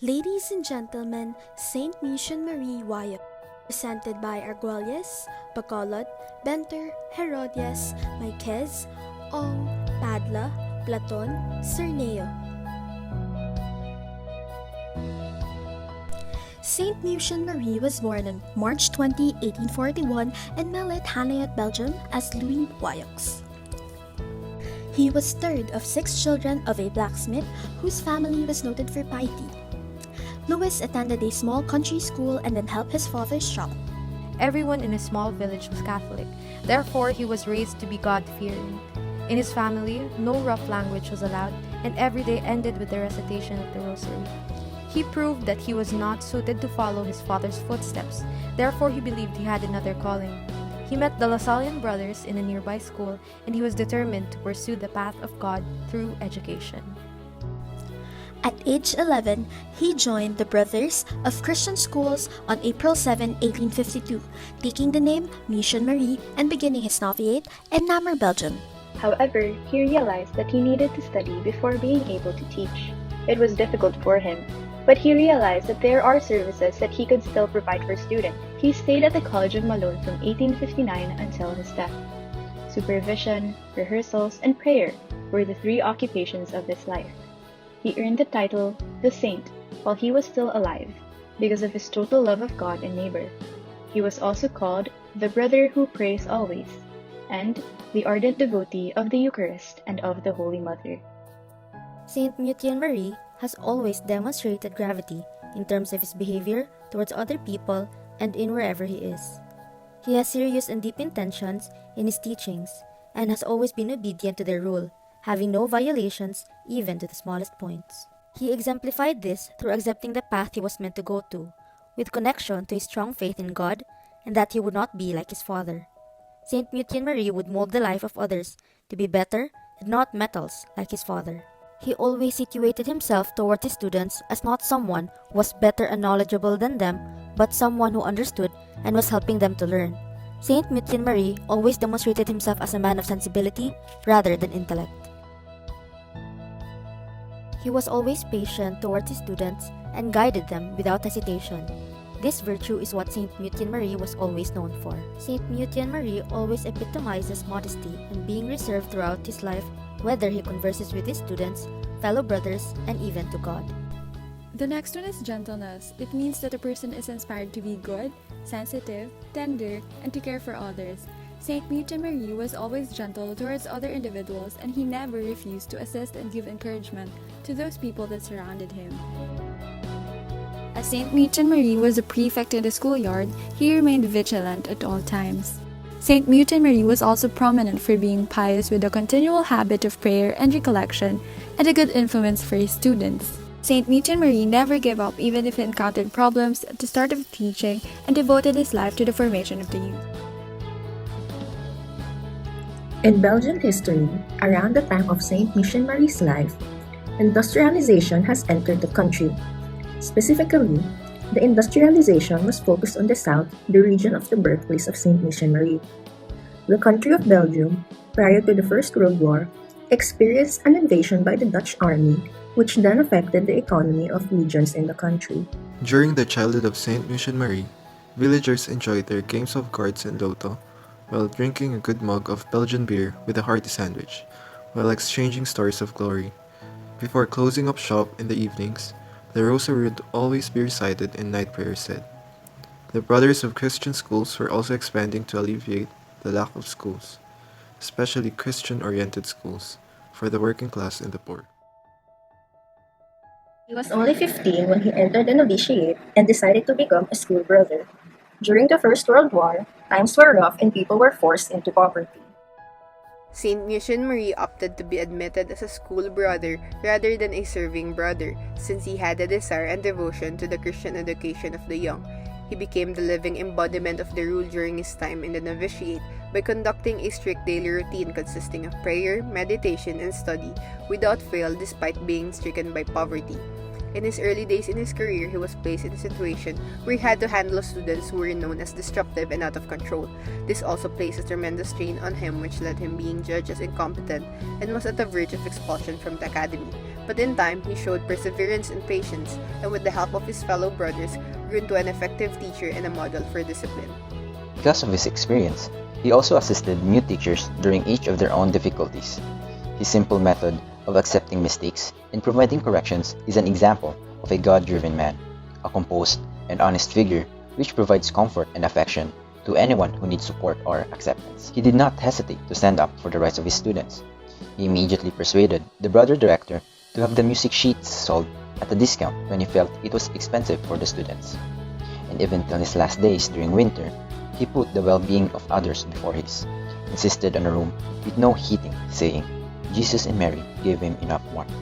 Ladies and gentlemen, Saint Mutien Marie Wiaux, presented by Arguelles, Bacolod, Benter, Herodias, Maiquez, Ong, Padla, Platon, Cerneo. Saint Mutien Marie was born on March 20, 1841 in Mellet, Hanayot, Belgium as Louis Wiaux. He was third of 6 children of a blacksmith whose family was noted for piety. Louis attended a small country school and then helped his father's shop. Everyone in his small village was Catholic, therefore he was raised to be God-fearing. In his family, no rough language was allowed, and every day ended with the recitation of the Rosary. He proved that he was not suited to follow his father's footsteps, therefore he believed he had another calling. He met the Lasallian brothers in a nearby school, and he was determined to pursue the path of God through education. At age 11, he joined the Brothers of Christian Schools on April 7, 1852, taking the name Mutien Marie and beginning his novitiate in Namur, Belgium. However, he realized that he needed to study before being able to teach. It was difficult for him, but he realized that there are services that he could still provide for students. He stayed at the College of Malone from 1859 until his death. Supervision, rehearsals, and prayer were the 3 occupations of his life. He earned the title, the Saint, while he was still alive, because of his total love of God and neighbor. He was also called the Brother who prays always, and the ardent devotee of the Eucharist and of the Holy Mother. Saint Mutien Marie has always demonstrated gravity in terms of his behavior towards other people and in wherever he is. He has serious and deep intentions in his teachings and has always been obedient to their rule, having no violations even to the smallest points. He exemplified this through accepting the path he was meant to go to, with connection to his strong faith in God and that he would not be like his father. Saint Mutien Marie would mold the life of others to be better and not metals like his father. He always situated himself toward his students as not someone who was better and knowledgeable than them, but someone who understood and was helping them to learn. Saint Mutien Marie always demonstrated himself as a man of sensibility rather than intellect. He was always patient towards his students and guided them without hesitation. This virtue is what Saint Mutien Marie was always known for. Saint Mutien Marie always epitomizes modesty and being reserved throughout his life, whether he converses with his students, fellow brothers, and even to God. The next one is gentleness. It means that a person is inspired to be good, sensitive, tender, and to care for others. Saint Mutien Marie was always gentle towards other individuals, and he never refused to assist and give encouragement to those people that surrounded him. As Saint Mutien Marie was a prefect in the schoolyard, he remained vigilant at all times. Saint Mutien Marie was also prominent for being pious with a continual habit of prayer and recollection, and a good influence for his students. Saint Mutien Marie never gave up even if he encountered problems at the start of teaching and devoted his life to the formation of the youth. In Belgian history, around the time of Saint Mutien Marie's life, industrialization has entered the country. Specifically, the industrialization was focused on the south, the region of the birthplace of Saint Mutien Marie. The country of Belgium, prior to the First World War, experienced an invasion by the Dutch army, which then affected the economy of regions in the country. During the childhood of Saint Mutien Marie, villagers enjoyed their games of cards and loto, while drinking a good mug of Belgian beer with a hearty sandwich, while exchanging stories of glory. Before closing up shop in the evenings, the Rosary would always be recited and night prayers said. The Brothers of Christian Schools were also expanding to alleviate the lack of schools, especially Christian-oriented schools, for the working class and the poor. He was only 15 when he entered the novitiate and decided to become a school brother. During the First World War, times were rough and people were forced into poverty. Saint Mutien Marie opted to be admitted as a school brother rather than a serving brother, since he had a desire and devotion to the Christian education of the young. He became the living embodiment of the rule during his time in the novitiate by conducting a strict daily routine consisting of prayer, meditation, and study without fail despite being stricken by poverty. In his early days in his career, he was placed in a situation where he had to handle students who were known as disruptive and out of control. This also placed a tremendous strain on him, which led him being judged as incompetent and was at the verge of expulsion from the academy. But in time, he showed perseverance and patience, and with the help of his fellow brothers, grew into an effective teacher and a model for discipline. Because of his experience, he also assisted new teachers during each of their own difficulties. His simple method of accepting mistakes and providing corrections is an example of a God-driven man, a composed and honest figure which provides comfort and affection to anyone who needs support or acceptance. He did not hesitate to stand up for the rights of his students. He immediately persuaded the brother director to have the music sheets sold at a discount when he felt it was expensive for the students. And even till his last days during winter, he put the well-being of others before his, insisted on a room with no heating, saying, Jesus and Mary gave him enough warmth.